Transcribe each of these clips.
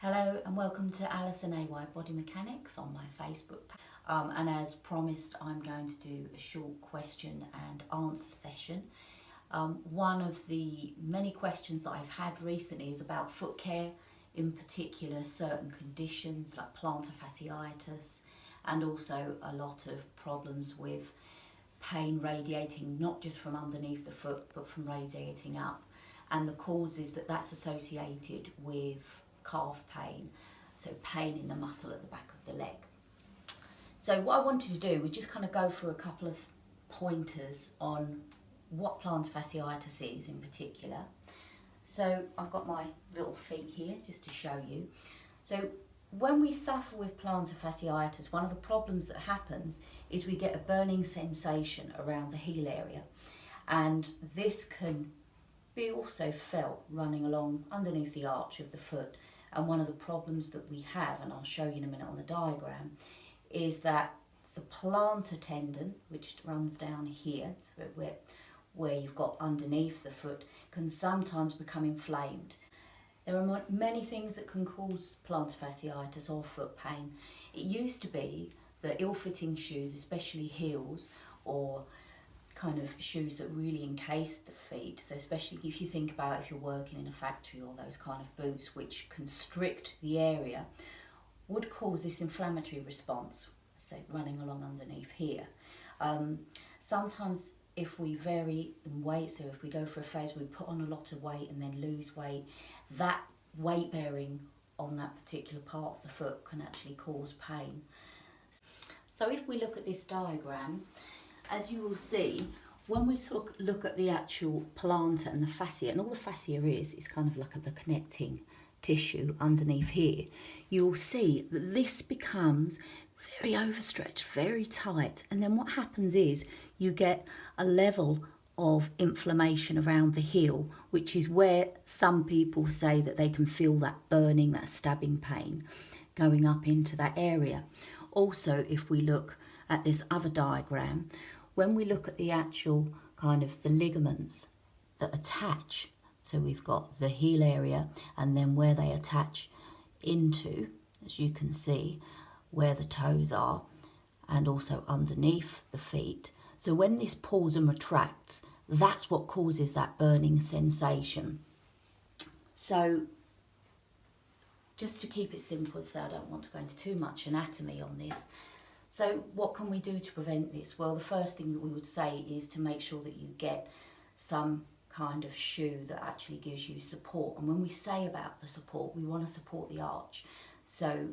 Hello and welcome to Alison AYbodymechanics on my Facebook. And as promised, I'm going to do a short question and answer session. One of the many questions that I've had recently is about foot care, in particular certain conditions like plantar fasciitis, and also a lot of problems with pain radiating not just from underneath the foot but from radiating up, and the causes that that's associated with calf pain, so pain in the muscle at the back of the leg. So what I wanted to do was just kind of go through a couple of pointers on what plantar fasciitis is in particular. So I've got my little feet here just to show you. So when we suffer with plantar fasciitis, one of the problems that happens is we get a burning sensation around the heel area, and this can be also felt running along underneath the arch of the foot. And one of the problems that we have, and I'll show you in a minute on the diagram, is that the plantar tendon, which runs down here, so where you've got underneath the foot, can sometimes become inflamed. There are many things that can cause plantar fasciitis or foot pain. It used to be that ill-fitting shoes, especially heels, or kind of shoes that really encase the feet, so especially if you think about if you're working in a factory, or those kind of boots which constrict the area, would cause this inflammatory response, so running along underneath here. Sometimes if we vary in weight, so if we go for a phase where we put on a lot of weight and then lose weight, that weight bearing on that particular part of the foot can actually cause pain. So if we look at this diagram, as you will see, when we look at the actual plantar and the fascia, and all the fascia is kind of like the connecting tissue underneath here, you will see that this becomes very overstretched, very tight, and then what happens is you get a level of inflammation around the heel, which is where some people say that they can feel that burning, that stabbing pain going up into that area. Also, if we look at this other diagram, when we look at the actual kind of the ligaments that attach, so we've got the heel area and then where they attach into, as you can see, where the toes are, and also underneath the feet. So when this pulls and retracts, that's what causes that burning sensation. So just to keep it simple, so I don't want to go into too much anatomy on this. So what can we do to prevent this? Well, the first thing that we would say is to make sure that you get some kind of shoe that actually gives you support. And when we say about the support, we want to support the arch. So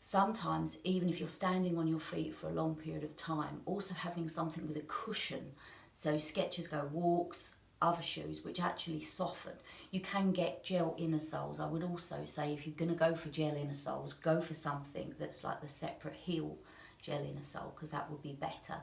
sometimes, even if you're standing on your feet for a long period of time, also having something with a cushion. So Skechers Go Walks, other shoes which actually soften. You can get gel inner soles. I would also say if you're going to go for gel inner soles, go for something that's like the separate heel gel inner sole, because that would be better.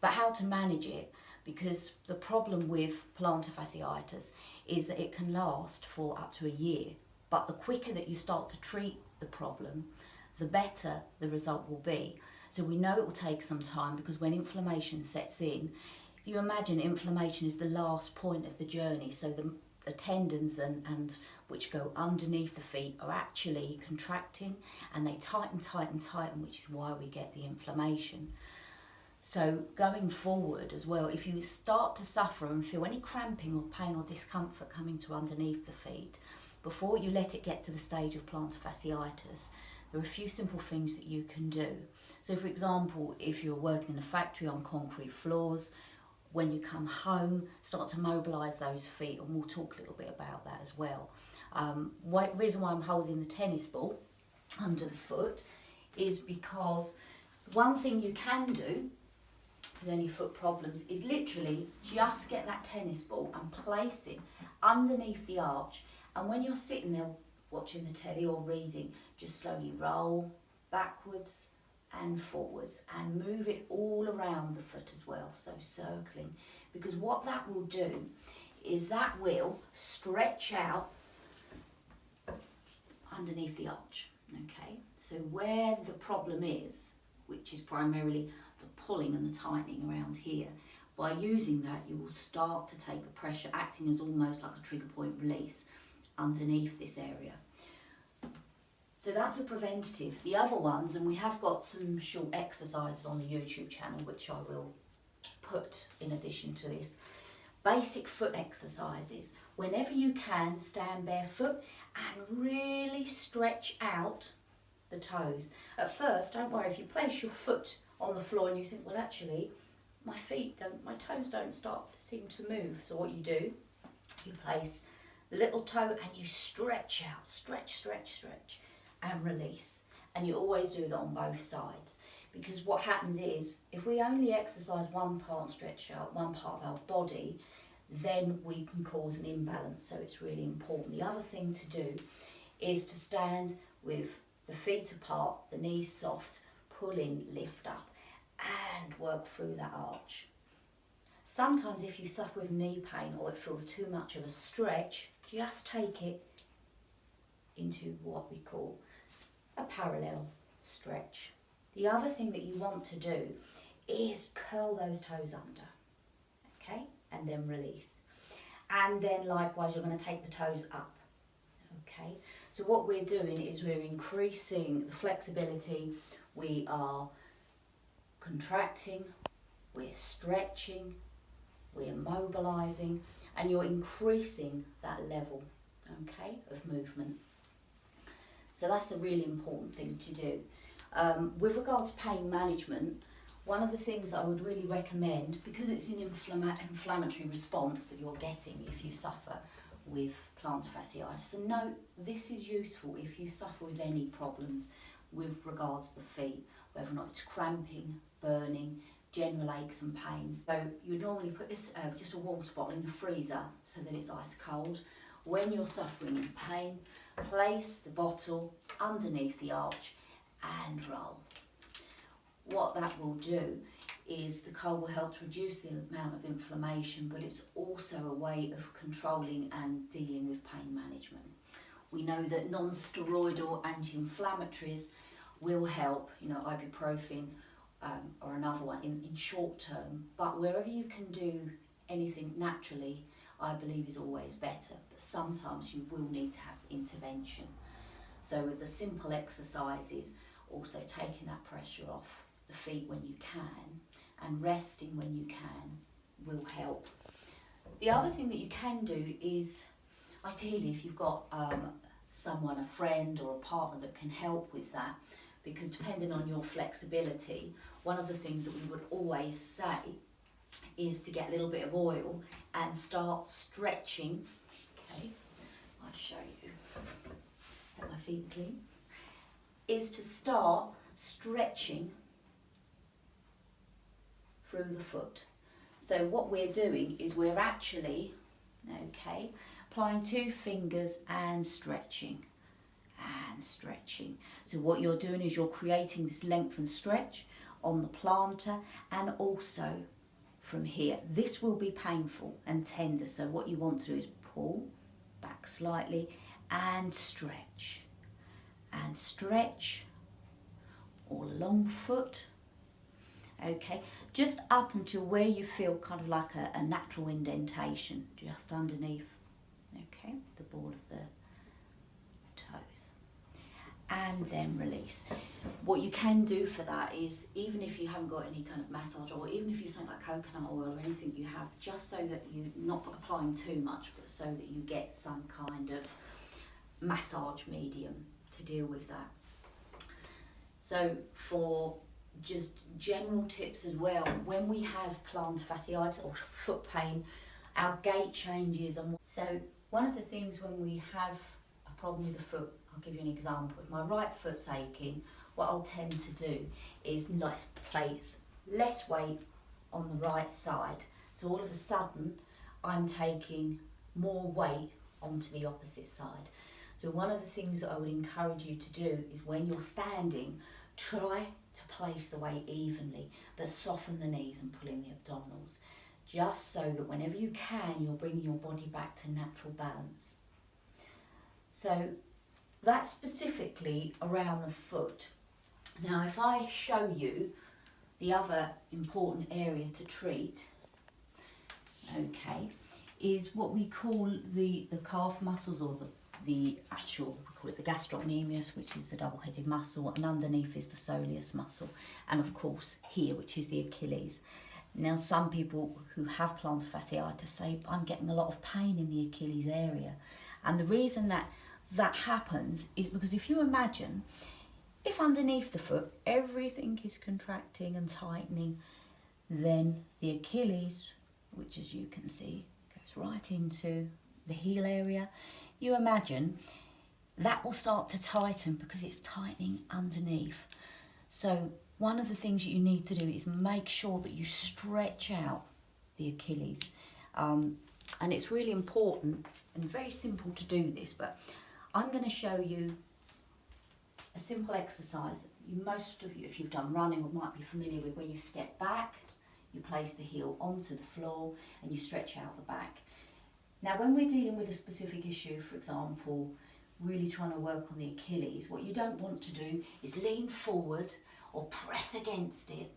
But how to manage it, because the problem with plantar fasciitis is that it can last for up to a year, but the quicker that you start to treat the problem, the better the result will be. So we know it will take some time, because when inflammation sets in, if you imagine inflammation is the last point of the journey, so the tendons and which go underneath the feet are actually contracting, and they tighten, which is why we get the inflammation. So going forward as well, if you start to suffer and feel any cramping or pain or discomfort coming to underneath the feet, before you let it get to the stage of plantar fasciitis, there are a few simple things that you can do. So for example, if you're working in a factory on concrete floors, when you come home, start to mobilise those feet, and we'll talk a little bit about that as well. Reason why I'm holding the tennis ball under the foot is because one thing you can do with any foot problems is literally just get that tennis ball and place it underneath the arch, and when you're sitting there watching the telly or reading, just slowly roll backwards and forwards and move it all around the foot as well, so circling, because what that will do is that will stretch out underneath the arch. Okay, so where the problem is, which is primarily the pulling and the tightening around here, by using that you will start to take the pressure, acting as almost like a trigger point release underneath this area. So that's a preventative. The other ones, and we have got some short exercises on the YouTube channel, which I will put in addition to this. Basic foot exercises. Whenever you can, stand barefoot and really stretch out the toes. At first, don't worry, if you place your foot on the floor and you think, well, actually, my toes don't seem to move. So what you do, you place the little toe and you stretch out, stretch, and release. And you always do that on both sides, because what happens is, if we only exercise one part and stretch out one part of our body, then we can cause an imbalance. So it's really important. The other thing to do is to stand with the feet apart, the knees soft, pull in, lift up, and work through that arch. Sometimes if you suffer with knee pain or it feels too much of a stretch, just take it into what we call a parallel stretch. The other thing that you want to do is curl those toes under, okay, and then release. And then likewise, you're going to take the toes up, okay. So what we're doing is we're increasing the flexibility, we are contracting, we're stretching, we're mobilising, and you're increasing that level, okay, of movement. So that's the really important thing to do. With regard to pain management, one of the things I would really recommend, because it's an inflammatory response that you're getting if you suffer with plantar fasciitis, and note this is useful if you suffer with any problems with regards to the feet, whether or not it's cramping, burning, general aches and pains. So you would normally put this just a water bottle in the freezer so that it's ice cold. When you're suffering in pain, place the bottle underneath the arch and roll. What that will do is the cold will help to reduce the amount of inflammation, but it's also a way of controlling and dealing with pain management. We know that non-steroidal anti-inflammatories will help, ibuprofen or another one in short term, but wherever you can do anything naturally, I believe is always better, but sometimes you will need to have intervention. So with the simple exercises, also taking that pressure off the feet when you can and resting when you can will help. The other thing that you can do is, ideally if you've got someone, a friend or a partner that can help with that, because depending on your flexibility, one of the things that we would always say is to get a little bit of oil and start stretching. Okay, I'll show you. Get my feet clean. Is to start stretching through the foot. So what we're doing is we're actually, okay, applying 2 fingers and stretching. And stretching. So what you're doing is you're creating this length and stretch on the plantar and also from here. This will be painful and tender, so what you want to do is pull back slightly and stretch all along the foot, okay, just up until where you feel kind of like a natural indentation just underneath, okay, the ball of the toes, and then release. What you can do for that is, even if you haven't got any kind of massage, or even if you something like coconut oil or anything you have, just so that you're not applying too much, but so that you get some kind of massage medium to deal with that. So for just general tips as well, when we have plantar fasciitis or foot pain, our gait changes. And so one of the things when we have a problem with the foot, I'll give you an example. If my right foot's aching, what I'll tend to do is place less weight on the right side. So all of a sudden, I'm taking more weight onto the opposite side. So one of the things that I would encourage you to do is when you're standing, try to place the weight evenly, but soften the knees and pull in the abdominals, just so that whenever you can, you're bringing your body back to natural balance. So that's specifically around the foot. Now, if I show you the other important area to treat, okay, is what we call the calf muscles or the the actual, we call it the gastrocnemius, which is the double-headed muscle, and underneath is the soleus muscle, and of course here, which is the Achilles. Now, some people who have plantar fasciitis say, I'm getting a lot of pain in the Achilles area. And the reason that that happens is because if you imagine, if underneath the foot everything is contracting and tightening, then the Achilles, which as you can see goes right into the heel area, you imagine that will start to tighten because it's tightening underneath. So one of the things that you need to do is make sure that you stretch out the Achilles. And it's really important and very simple to do this, but I'm going to show you a simple exercise. Most of you, if you've done running, might be familiar with, where you step back, you place the heel onto the floor and you stretch out the back. Now, when we're dealing with a specific issue, for example, really trying to work on the Achilles, what you don't want to do is lean forward or press against it.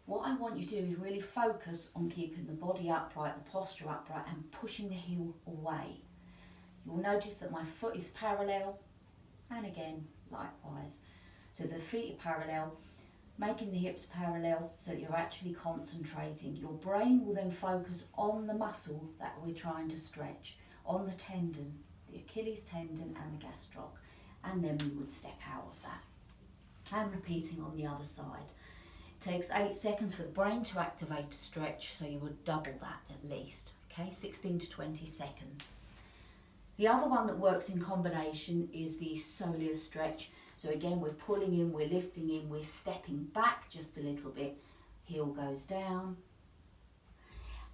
What I want you to do is really focus on keeping the body upright, the posture upright, and pushing the heel away. You'll notice that my foot is parallel, and again, likewise. So the feet are parallel, making the hips parallel so that you're actually concentrating. Your brain will then focus on the muscle that we're trying to stretch, on the tendon, the Achilles tendon and the gastroc, and then we would step out of that. And repeating on the other side. It takes 8 seconds for the brain to activate to stretch, so you would double that at least, okay, 16 to 20 seconds. The other one that works in combination is the soleus stretch. So again, we're pulling in, we're lifting in, we're stepping back just a little bit, heel goes down,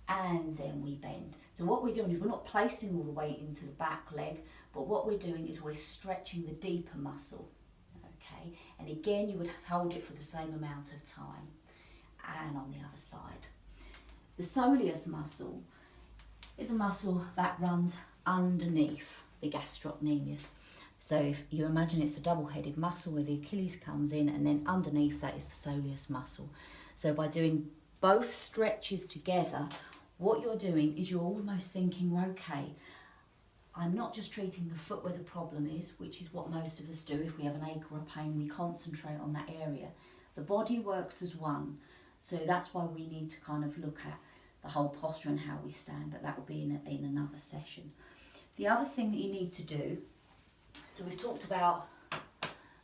and then we bend. So what we're doing is we're not placing all the weight into the back leg, but what we're doing is we're stretching the deeper muscle. Okay, and again you would hold it for the same amount of time, and on the other side. The soleus muscle is a muscle that runs underneath the gastrocnemius. So if you imagine it's a double-headed muscle where the Achilles comes in, and then underneath that is the soleus muscle. So by doing both stretches together, what you're doing is you're almost thinking, okay, I'm not just treating the foot where the problem is, which is what most of us do. If we have an ache or a pain, we concentrate on that area. The body works as one, so that's why we need to kind of look at the whole posture and how we stand, but that will be in another session. The other thing that you need to do, so we've talked about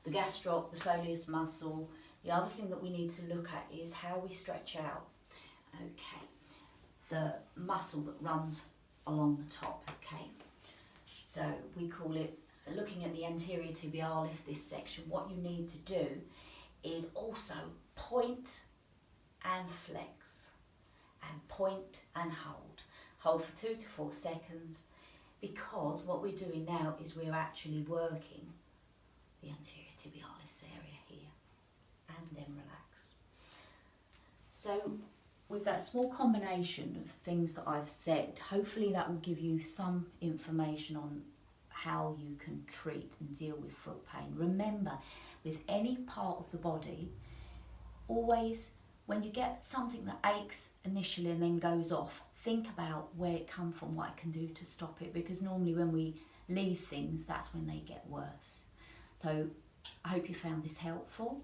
the gastroc, the soleus muscle. The other thing that we need to look at is how we stretch out, okay, the muscle that runs along the top, okay. So we call it, looking at the anterior tibialis, this section, what you need to do is also point and flex, and point and hold. Hold for 2 to 4 seconds, because what we're doing now is we're actually working the anterior tibialis area here, and then relax. So with that small combination of things that I've said, hopefully that will give you some information on how you can treat and deal with foot pain. Remember, with any part of the body, always when you get something that aches initially and then goes off, think about where it come from, what it can do to stop it, because normally when we leave things, that's when they get worse. So I hope you found this helpful,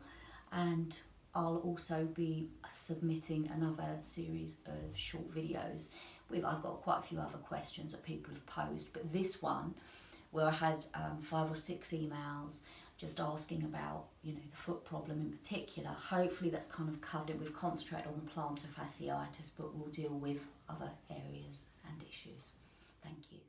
and I'll also be submitting another series of short videos. I've got quite a few other questions that people have posed, but this one, where I had 5 or 6 emails just asking about, the foot problem in particular, hopefully that's kind of covered it. We've concentrated on the plantar fasciitis, but we'll deal with other areas and issues. Thank you.